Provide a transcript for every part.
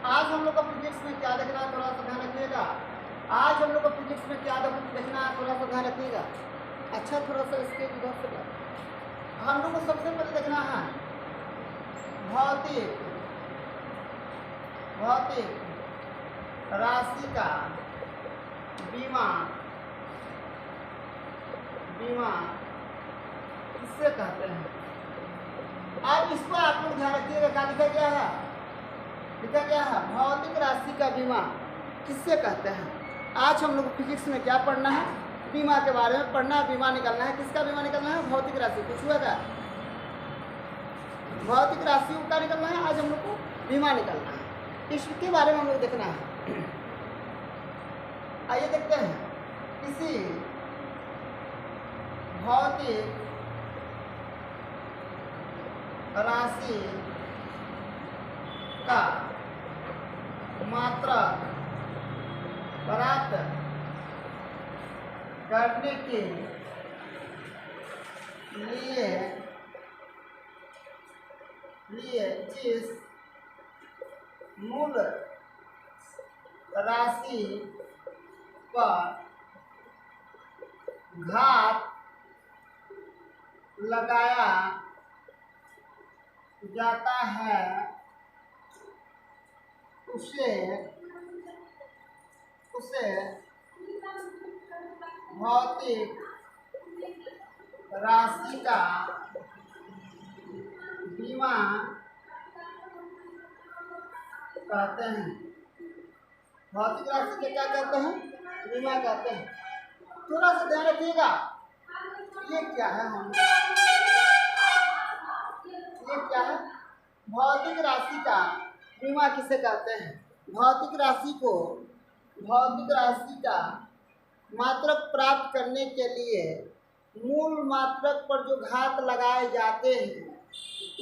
आज हम लोग का फिजिक्स में क्या देखना है, थोड़ा सा ध्यान रखिएगा। आज हम लोग का फिजिक्स में क्या देखना है, थोड़ा सा ध्यान रखिएगा। अच्छा, थोड़ा सा इसके इधर से हम लोग को सबसे पहले देखना है भौतिक राशि का बीमा किससे कहते हैं। अब इसको आप लोग ध्यान रखिएगा, क्या लिखा गया है, भौतिक राशि का बीमा किससे कहते हैं। आज हम लोग फिजिक्स में क्या पढ़ना है, बीमा के बारे में पढ़ना है। बीमा निकालना है, किसका बीमा निकालना है, भौतिक राशि। कुछ हुआ था, भौतिक राशि का निकालना है। आज हम लोग को बीमा निकालना है, इसके बारे में हम लोग देखना है। आइए देखते हैं, किसी भौतिक राशि का मात्रा प्राप्त करने के लिए जिस मूल राशि पर घात लगाया जाता है उसे भौतिक राशि का बीमा कहते हैं। भौतिक राशि के क्या कहते हैं, बीमा कहते हैं। थोड़ा सा ध्यान रखिएगा, ये क्या है, ये क्या है, भौतिक राशि का बीमा किसे कहते हैं। भौतिक राशि का मात्रक प्राप्त करने के लिए मूल मात्रक पर जो घात लगाए जाते हैं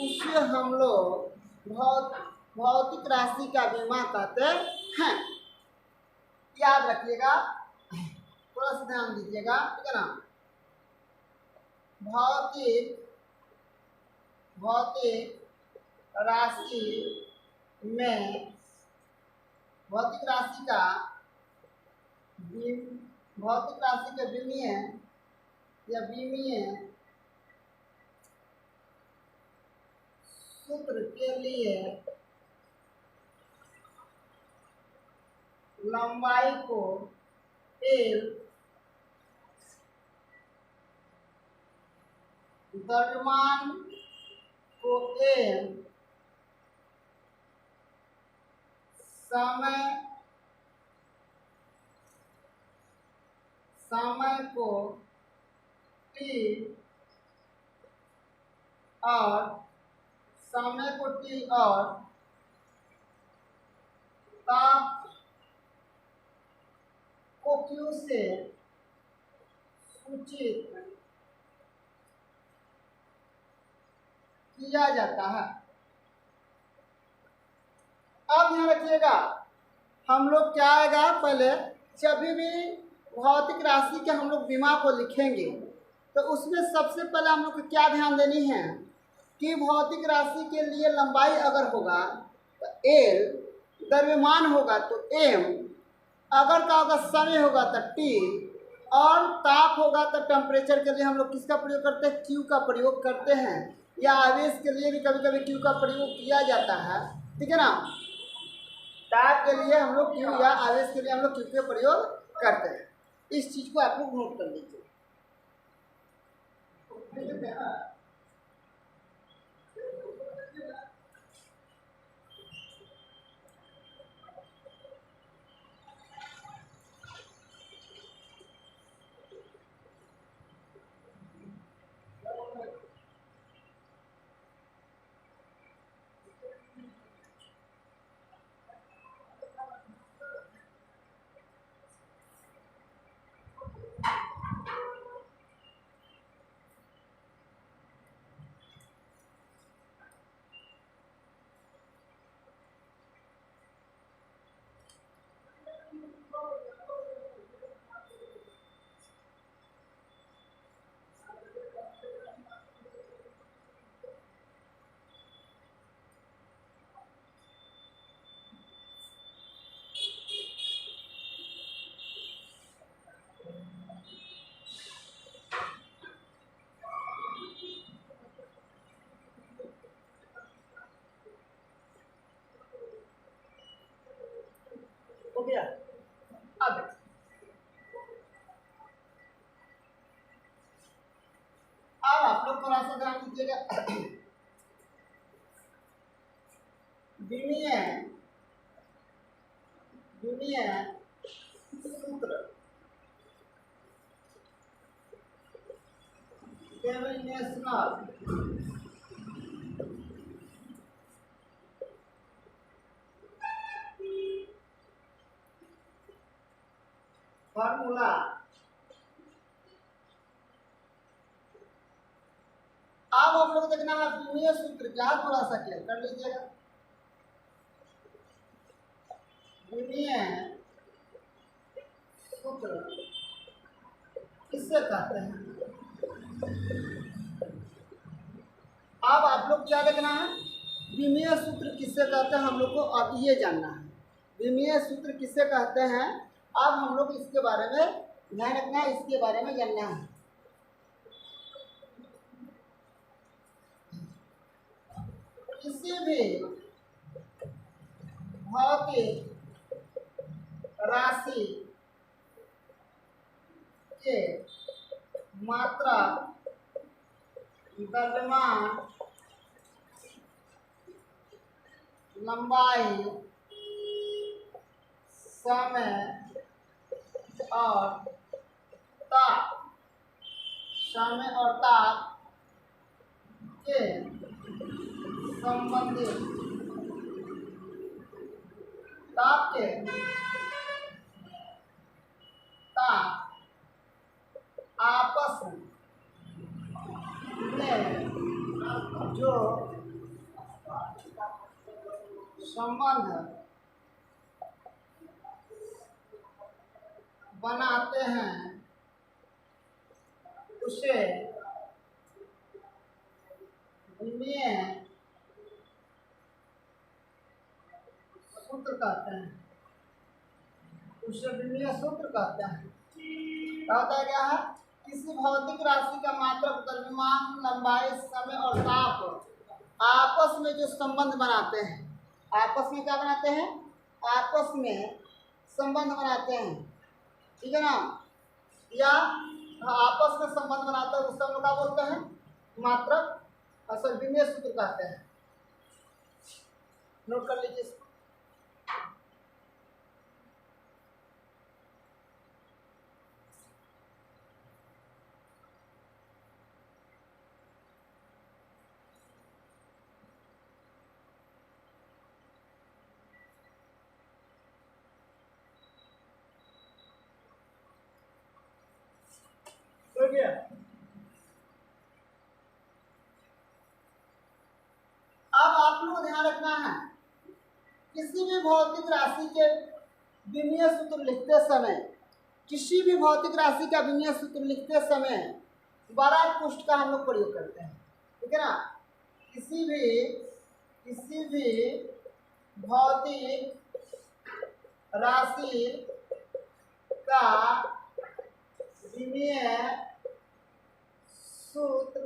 उसे हम लोग भौतिक राशि का बीमा कहते हैं। याद रखिएगा, थोड़ा सा ध्यान दीजिएगा, ठीक है ना। भौतिक राशि में भौतिक राशि के बीमीय सूत्र के लिए लंबाई को L, द्रव्यमान को M, समय को T और ताप को Q से सूचित किया जाता है। अब ध्यान रखिएगा, हम लोग क्या आएगा, पहले जब भी भौतिक राशि के हम लोग बीमा को लिखेंगे तो उसमें सबसे पहले हम लोग को क्या ध्यान देनी है कि भौतिक राशि के लिए लंबाई अगर होगा तो L, द्रव्यमान होगा तो M, अगर का होगा समय होगा तो T, और ताप होगा तो टेम्परेचर के लिए हम लोग किसका प्रयोग करते हैं, Q का प्रयोग करते हैं। या आवेश के लिए भी कभी कभी Q का प्रयोग किया जाता है, ठीक है ना। ताप के लिए हम लोग Q या आवेश के लिए हम लोग Q का प्रयोग करते हैं। इस चीज को आप लोग नोट कर लीजिए। गया। अब आप लोग थोड़ा सा ध्यान दीजिएगा। विमीय सूत्र डेविनेशनल फॉर्मूला। अब हम लोग देखना है विमीय सूत्र क्या, थोड़ा सा क्लियर कर लीजिएगा। विमीय सूत्र किससे कहते हैं? अब आप लोग क्या देखना है, विमीय सूत्र किससे कहते हैं हम लोग को अब ये जानना है। विमीय सूत्र किससे कहते हैं अब हम लोग इसके बारे में ध्यान रखना है, इसके बारे में जानना है। किसी भी भौतिक राशि के मात्रा, द्रव्यमान, लंबाई, समय और ताप के संबंधित आपस में जो संबंध बनाते हैं उसे विमीय सूत्र कहते हैं। विमीय सूत्र कहते हैं। क्या होता है, क्या है? किसी भौतिक राशि का मात्रक, द्रव्यमान, लंबाई, समय और ताप आपस में जो संबंध बनाते हैं, आपस में क्या बनाते हैं? आपस में संबंध बनाते हैं, ठीक है ना? या आपस में संबंध बनाते हैं, उससे हम लोग क्या बोलते हैं? मात्रक। असल विमीय सूत्र कहते हैं। नोट कर लीजिए इसको। हो गया। अब आप लोग को ध्यान रखना है, किसी भी भौतिक राशि के विमीय सूत्र लिखते समय, किसी भी भौतिक राशि का विमीय सूत्र लिखते समय बड़ा पुष्ट का हम लोग प्रयोग करते हैं, ठीक है ना? किसी भी भौतिक राशि का विमीय सूत्र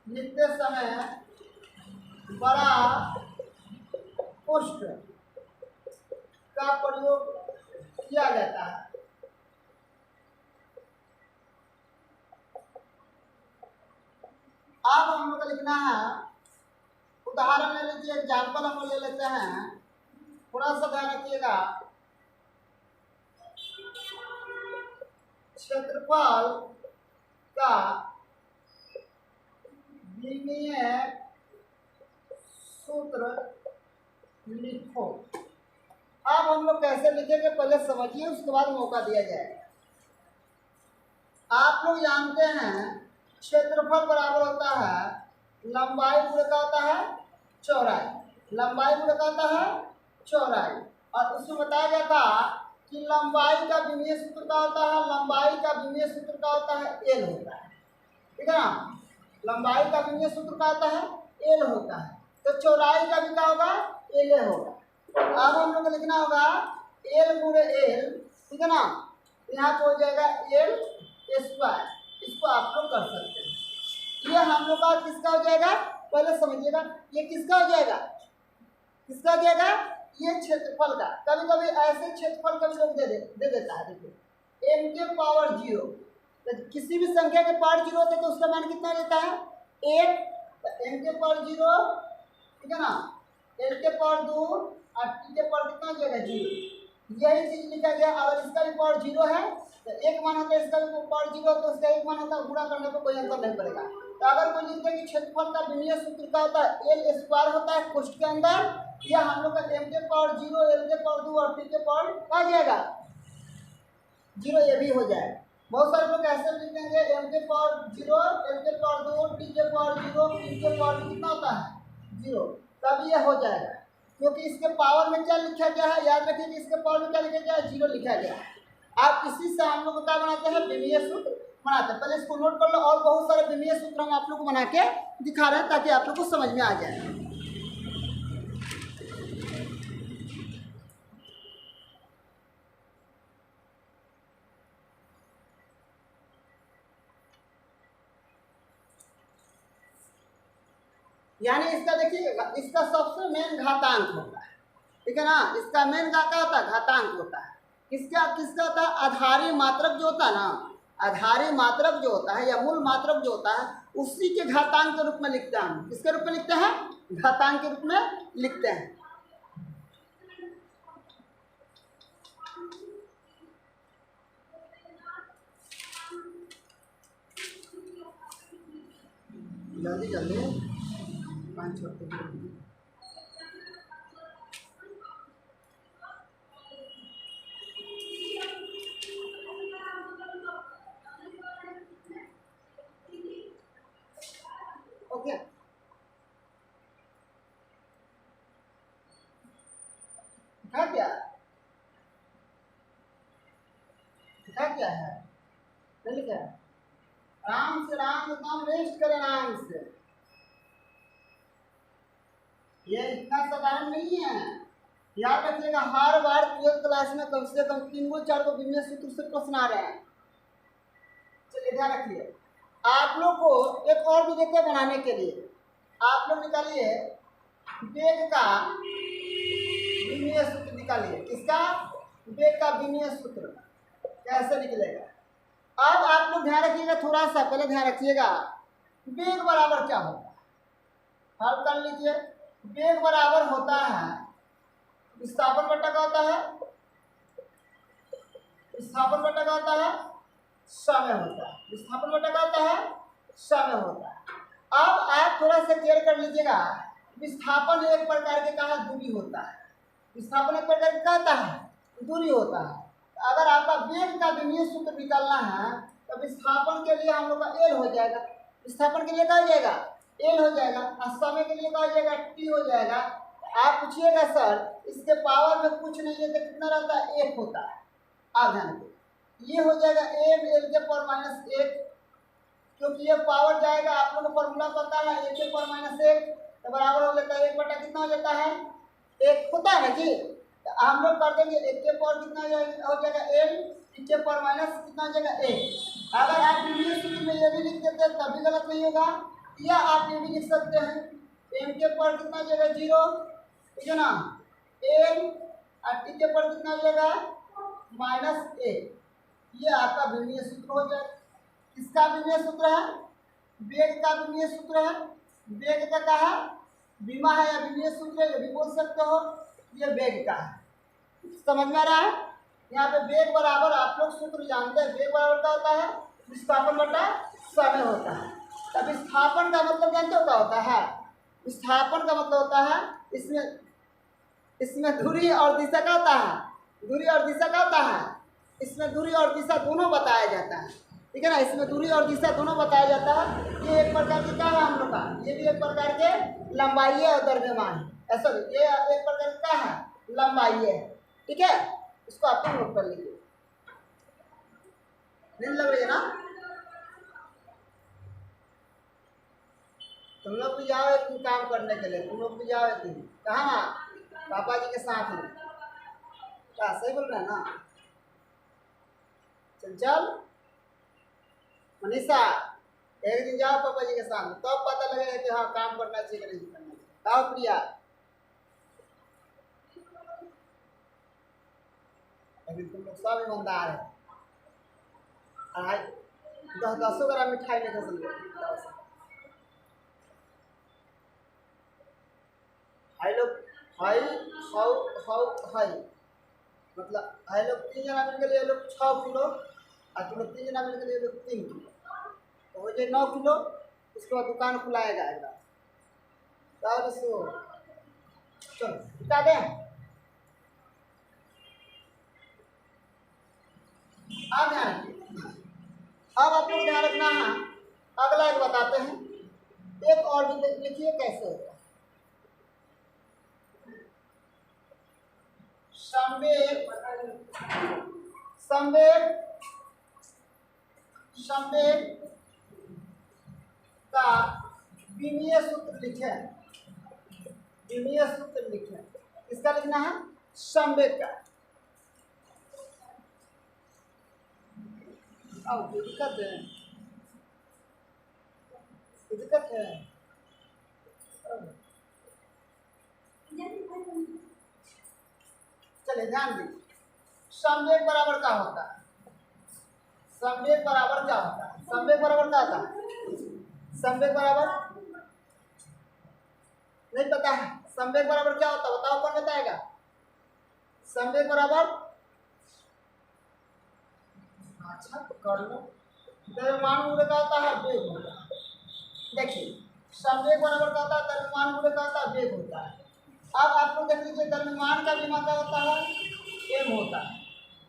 लिखते समय बड़ा पुष्ट का प्रयोग किया जाता है। अब हम लोग को लिखना है, उदाहरण ले लीजिए, एग्जाम्पल हम लोग ले लेते हैं, थोड़ा सा ध्यान रखिएगा। क्षेत्रफल का विमीय सूत्र लिखो। अब हम लोग कैसे लिखेंगे पहले समझिए, उसके बाद मौका दिया जाएगा। आप लोग जानते हैं क्षेत्रफल बराबर होता है लंबाई गुणे का होता है चौड़ाई, लंबाई गुणे का होता है चौड़ाई। और उसमें बताया गया था कि लंबाई का विमीय सूत्र का होता है, लंबाई का विमीय सूत्र का होता है एल होता है, ठीक है ना? लंबाई का विमीय सूत्र का होता है एल होता है, तो चौड़ाई का भी क्या होगा? एल होगा। अब हम लोग को लिखना होगा एल गुणे एल, ठीक है ना? यहाँ पे हो जाएगा एल स्क्वायर, इसको आप लोग कर सकते हैं। ये हम लोग का किसका हो जाएगा? पहले समझिएगा ये किसका हो जाएगा, किसका हो जाएगा, ये क्षेत्रफल का। कभी कभी ऐसे क्षेत्रफल का भी लोग दे देता है। देखिए m के पावर 0, तो किसी भी संख्या के पावर 0 होते तो उसका मान कितना लेता है 1, तो m के पावर 0, ठीक है ना, l के पावर 2 और t के पावर कितना हो जाएगा 0। यही चीज लिखा गया। अगर इसका भी पावर 0 है तो एक मान होता है, इसका भी पावर 0 तो उसका एक मान होता है, गुणा करने पर कोई अंतर नहीं पड़ेगा। तो अगर कोई लिखते हैं कि क्षेत्रफल का विमीय सूत्र क्या होता है, एल स्क्वायर होता है कोष्ठ के अंदर, या हम लोग का m के पावर 0, l के पावर 2 और t के पावर आ जाएगा 0, ये भी हो जाए। बहुत सारे लोग ऐसे लिख देंगे m के पावर 0, l के पावर 2, t के पावर 0, t के पावर कितना होता है 0, तब ये हो जाएगा। क्योंकि इसके पावर में क्या लिखा गया है, याद रखिए कि इसके पावर में क्या लिखा गया है 0 लिखा गया है। आप इसी से हम लोग क्या बनाते हैं, विमीय सूत्र बनाते हैं। पहले इसको नोट कर लो, और बहुत सारे विमीय सूत्र हम आप लोग को बना के दिखा रहे हैं ताकि आप लोग को समझ में आ जाए। यानी इसका देखिए, इसका सबसे मेन घातांक होता है, ठीक है ना, इसका मेन क्या होता है, घातांक होता है। किसका किसका होता है, आधारी मात्रक जो होता है ना, आधारी मात्रक जो होता है या मूल मात्रक जो होता है उसी के घातांक के रूप में लिखते हैं। हम किसके रूप में लिखते हैं, घातांक के रूप में लिखते हैं। जल्दी जल्दी 5 छोटे ओके। क्या क्या है, नहीं क्या, आराम से एकदम रेस्ट करें आराम से। ये इतना साधारण नहीं है, याद रखिएगा। हर बार 12th क्लास में कम से कम 3-4 विमीय सूत्र से प्रश्न आ रहे हैं। चलिए ध्यान रखिए। आप लोग को एक और भी देते बनाने के लिए, आप लोग निकालिए वेग का विमीय सूत्र निकालिए। किसका, वेग का विमीय सूत्र कैसे निकलेगा। अब आप लोग ध्यान रखिएगा, थोड़ा सा पहले ध्यान रखिएगा, वेग बराबर क्या होता है, हल कर लीजिए। वेग बराबर होता है विस्थापन बटा का होता है, विस्थापन बटा का होता है, समय होता है। विस्थापन बटा का होता है, समय होता है। अब आप थोड़ा सा क्लियर कर लीजिएगा, विस्थापन एक प्रकार के कहा दूरी होता है, विस्थापन एक प्रकार का होता है दूरी होता है। अगर आपका वेग का विमीय सूत्र निकालना है तो विस्थापन के लिए हम लोग का एल हो जाएगा, विस्थापन के लिए क्या हो जाएगा एल हो जाएगा, और समय के लिए क्या हो जाएगा टी हो जाएगा। आप पूछिएगा सर इसके पावर में कुछ नहीं है तो कितना रहता है, 1 होता है। आप ध्यान दें, ये हो जाएगा एम एल के पावर -1, क्योंकि ये पावर जाएगा, आप लोगों को फॉर्मूला पता है, 1 के पावर -1 तो बराबर हो जाता है 1 बटा कितना हो जाता है 1 होता है ना जी। तो हम लोग कर देंगे 1 के पावर कितना हो जाएगा एल, 1 के पावर माइनस कितना हो जाएगा 1। अगर आप विमीय सूत्र में ये भी लिख देते हैं तभी गलत नहीं होगा, या आप ये भी लिख सकते हैं m के पावर कितना हो जाएगा 0, ठीक है ना, एल और t के पावर कितना हो जाएगा -1। ये आपका विमीय सूत्र हो जाएगा। किसका विमीय सूत्र है, वेग का विमीय सूत्र है। वेग का कहा विमा है या विमीय सूत्र है, ये भी बोल सकते हो। ये वेग का है, समझ में आ रहा है। यहाँ पे वेग बराबर आप लोग सूत्र जानते हैं, वेग बराबर क्या होता है विस्थापन बटा समय होता है। तब विस्थापन का मतलब जानते हो क्या होता है, विस्थापन का मतलब होता है इसमें धुरी और दिशा का होता है, धुरी और दिशा का होता है, इसमें धुरी और दिशा दोनों बताया जाता है, ठीक है ना। इसमें दूरी और दिशा दोनों बताया जाता है। ये एक प्रकार की क्या है हम लोग का, ये भी एक प्रकार के लंबाई और द्रव्यमान है, ऐसा ये एक प्रकार का क्या है लंबाई है, ठीक है। इसको आपको नोट कर लीजिए। नींद लग रही है ना, तुम लोग भी जाओ एक दिन काम करने के लिए, तुम लोग भी जाओ एक दिन। कहाँ, पापा जी के साथ में। क्या सही बोल रहे हैं ना, चंचल मनीषा, एक दिन जाओ पापा जी के साथ, तब पता लगेगा कि हाँ काम करना चाहिए कि नहीं करना चाहिए। हाँ प्रिया, लेकिन तुम लोग सब ईमानदार है। अढ़ाई 10 ग्राम मिठाई लेकर समझो। हाई लोग हाई हाउ हाउ हाई मतलब हाई लोग 3 जना मिल के लिए लोग 6 किलो और तुम लोग 3 जना मिल के लिए लोग 3 किलो, तो हो जाए 9 किलो। उसके बाद दुकान खुलाएगा एकदम। तो इसको चलो बता दें। अब ध्यान रखिए, अब आपको ध्यान रखना है। अगला एक बताते हैं, एक और भी लिखिए कैसे होगा। संवेग संवेग संवेग का विमीय सूत्र लिखे। विमीय सूत्र लिखे, इसका लिखना है संवेग का। अब दिक्कत है, दिक्कत है। चलिए ध्यान दीजिए, संवेग बराबर क्या होता है? संवेग बराबर क्या होता है? संवेग बराबर क्या होता है? संवेग बराबर नहीं पता है। संवेग बराबर क्या होता है बताओ, कौन बताएगा? संवेग बराबर, अच्छा तो कर लो। द्रव्यमान गुणे का होता है वेग होता है। देखिए संवेग बराबर का होता है द्रव्यमान गुणे का होता है वेग होता है। अब आप लोग देख लीजिए, द्रव्यमान का विमा क्या होता है? एम होता है।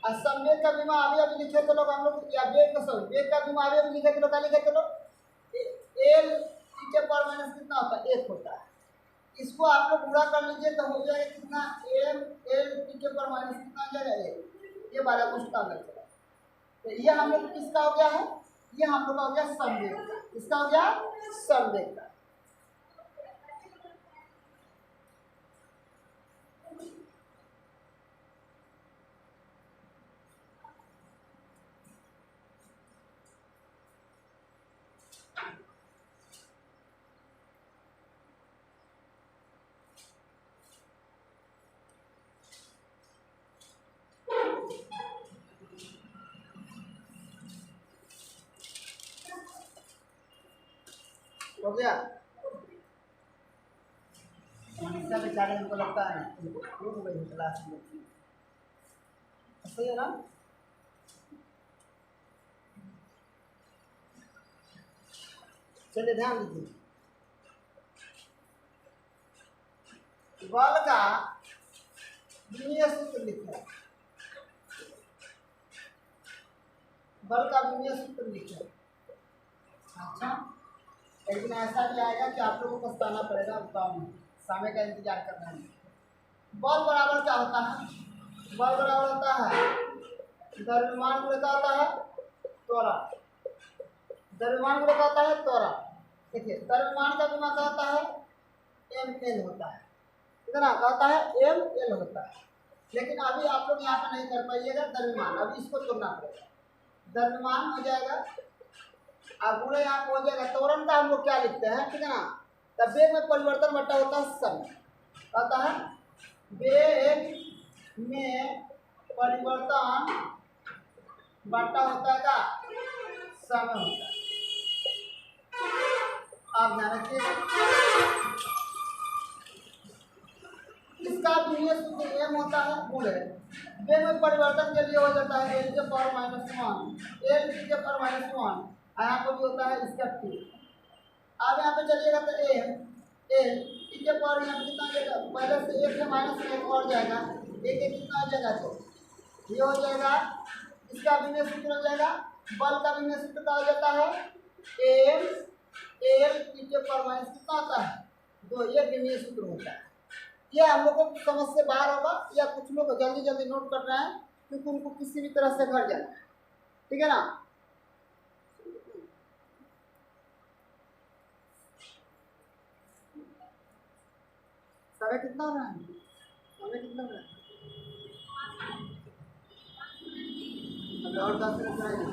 और संवेग का विमा अभी अभी लिखे थे लोग हम लोग, या वेग का सॉरी वेग का विमा अभी अभी लिखे थे लोग, क्या लिखे थे लोग? एल टी के पावर माइनस कितना होता है? 1 होता है। इसको आप लोग पूरा कर लीजिए तो हो जाएगा कितना? एम एल टी के पावर माइनस कितना आ जाएगा? 1। ये वाला कुछ काम लग जाएगा। तो ये हम लोग किसका हो गया है? ये हम लोग का हो गया संवेग का। किसका हो गया? संवेग का। हो गया? मनीषा बेचारे हमको लगता है टूट गई क्लास में, सही है ना? चलिए ध्यान दीजिए, बल का विमीय सूत्र लिखे। बल का विमीय सूत्र लिखे। अच्छा, लेकिन ऐसा भी आएगा कि आप लोगों को पछताना पड़ेगा, काम समय का इंतजार करना है। बल बराबर क्या होता है? बल बराबर होता है द्रव्यमान गुणे का होता है त्वरण। द्रव्यमान गुणे का होता है त्वरण। देखिए द्रव्यमान का विमा क्या होता है? एम एल होता है। कितना क्या होता है? एम एल होता है। लेकिन अभी आप लोग यहाँ पे नहीं कर पाइएगा द्रव्यमान, अभी इसको तोड़ना पड़ेगा। द्रव्यमान हो जाएगा और गुणे यहाँ पे हो जाएगा त्वरण का। हम लोग क्या लिखते हैं? ठीक है ना? तब वेग में परिवर्तन बटा होता है समय। कहता है वेग में परिवर्तन बटा होता है का समय होता है। आप ध्यान रखिए, इसका विमीय सूत्र एम होता है गुणे वेग में परिवर्तन के लिए हो जाता है एल के पावर माइनस 1 एल टी के पावर माइनस 1। यहाँ पर भी होता है इसका टी। अब यहाँ पे चलिएगा तो एम एल टी के पावर यहाँ पे कितना हो जाएगा? पहले से 1 से माइनस 1 और जाएगा, एक एक कितना हो जाएगा? तो ये हो जाएगा, इसका विमीय सूत्र हो जाएगा। बल का विमीय सूत्र क्या हो जाता है? एम एल टी के पावर माइनस कितना होता है? 2। ये विमीय सूत्र होता है। ये हम लोग को समझ से बाहर होगा, या कुछ लोग जल्दी जल्दी नोट कर रहे हैं क्योंकि उनको किसी भी तरह से घर जाना है। ठीक है ना? समय कितना हो रहा है? समय कितना हो रहा है? अभी और 10 मिनट रहेगा।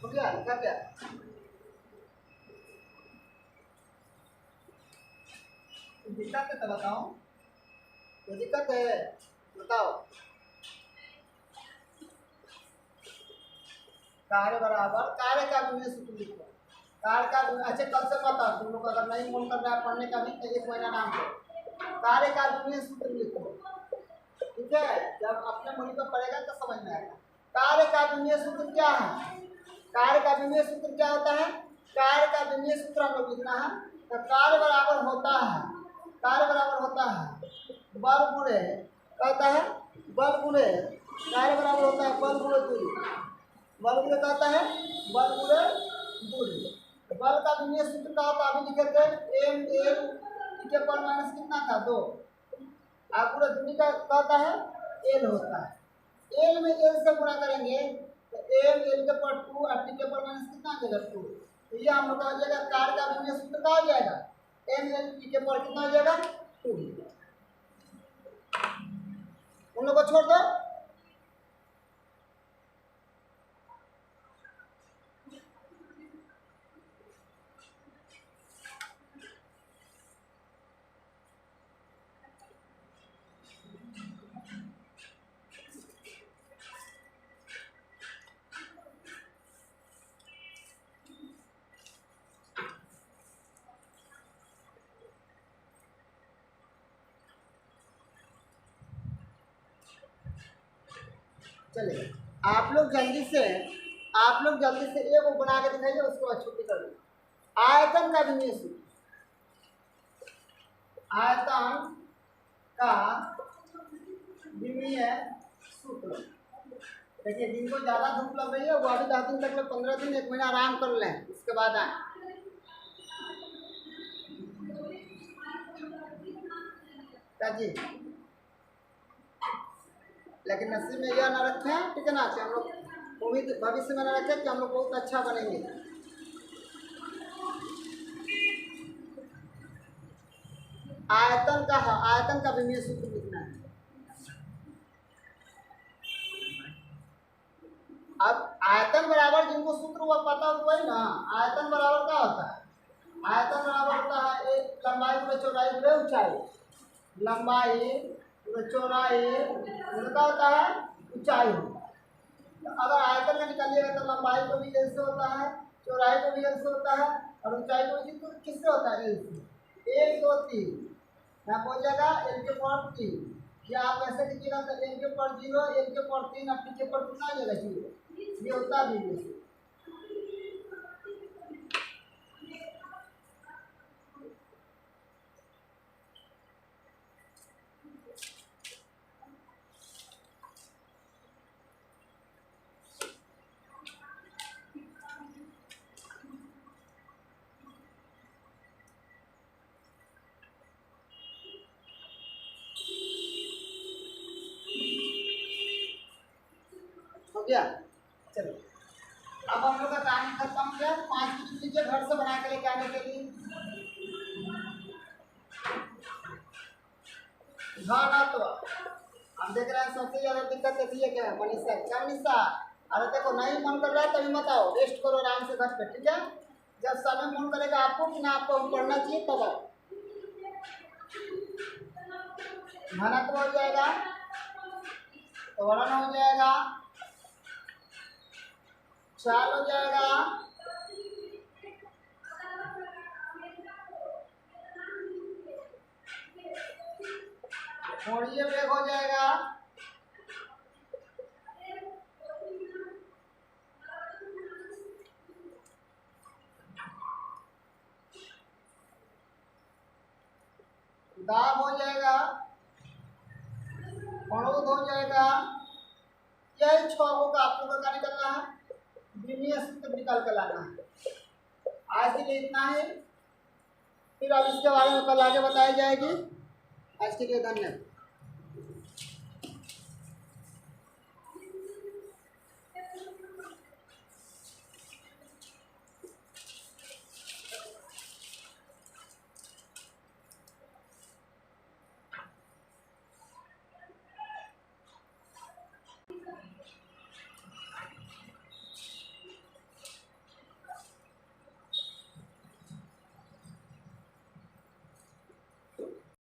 हो गया, लिखा क्या? दिक्कत है तो बताओ, कोई दिक्कत है बताओ। कार्य बराबर कार्य का विनिमय सूत्र लिखो। कार्य का अच्छा कल से पता, तुम लोग अगर नहीं मन कर रहा है पढ़ने का भी तो 1 महीना नाम करो। कार्य का विनिमय सूत्र लिखो, ठीक है? जब अपने मुनि पर पढ़ेगा तो समझ में आएगा। कार्य का विनिमय सूत्र क्या है? कार्य का विनिमय सूत्र क्या होता है? कार्य का विनिमय सूत्र हम लोग लिखना है तो कार्य बराबर होता है, कार्य बराबर होता है बल गुणे, कहता है बल गुणे, कार्य बराबर होता है बल गुणे दूरी, बल गुणे कहता है बल गुणे दूरी। बल का विनिमय सूत्र का होता है, अभी लिखे थे एम एल के पर माइनस कितना था 2, आप पूरा दूरी का कहता है एल होता है। एल में एल से गुणा करेंगे तो एम एल के पर 2 और टी के पर माइनस कितना आ जाएगा 2। तो ये हम लोग का हो जाएगा कार्य का विनिमय सूत्र का हो जाएगा एम एल टी के पर कितना हो जाएगा 2। उन लोग को छोड़ दो। चलिए आप लोग जल्दी से एक वो बना के दिखाइए, उसको छुट्टी कर दो। आयतन का विनिमय सूत्र, आयतन का विनिमय सूत्र। देखिए जिनको ज़्यादा धूप लग रही है वो अभी 10 दिन तक में 15 दिन 1 महीना आराम कर लें, उसके बाद आए। क्या जी? लेकिन नसीब में यह न रखें, ठीक है ना, कि हम लोग उम्मीद भविष्य में न रखें कि हम लोग बहुत अच्छा बनेंगे। आयतन का विनिमय सूत्र लिखना है। अब आयतन बराबर जिनको सूत्र हुआ पता हुआ है ना, आयतन बराबर क्या होता है? आयतन बराबर होता है एक लंबाई गुणे चौड़ाई गुणे ऊंचाई, लंबाई चौड़ाई क्या होता है ऊंचाई। तो अगर आयतन का निकालिएगा तो लंबाई को भी एल से होता है, चौड़ाई को भी एल से होता है और ऊंचाई को भी किससे होता है? एल से। 1 2 3 यहाँ हो जाएगा एल के पावर 3, या आप ऐसे लिखिएगा तो एल के पावर 0, एल के पावर 3 और टी के पावर कितना आ जाएगा 0। ये होता है विनिमय। हो गया? चलो अब हम लोग का काम खत्म हो गया। 5 मिनट लीजिए घर से बना के लेके आने के लिए। घनत्व हम देख रहे हैं सबसे ज्यादा दिक्कत होती है क्या मनीषा? क्या मनीषा? अरे देखो नहीं मन कर रहा है तभी मत आओ, रेस्ट करो आराम से घर पे, ठीक है? जब समय मन करेगा आपको कि ना आपको पढ़ना चाहिए तब आओ। घनत्व हो जाएगा, त्वरण हो जाएगा, चाल हो जाएगा, कोणीय वेग हो जाएगा, दाब हो जाएगा, अणुद हो जाएगा। यही 6 का आप लोगों का निकलना है, विनिमय सूत्र निकाल कर लाना है। आज के लिए इतना ही, फिर अब इसके बारे में कल आगे बताई जाएगी। आज के लिए धन्यवाद।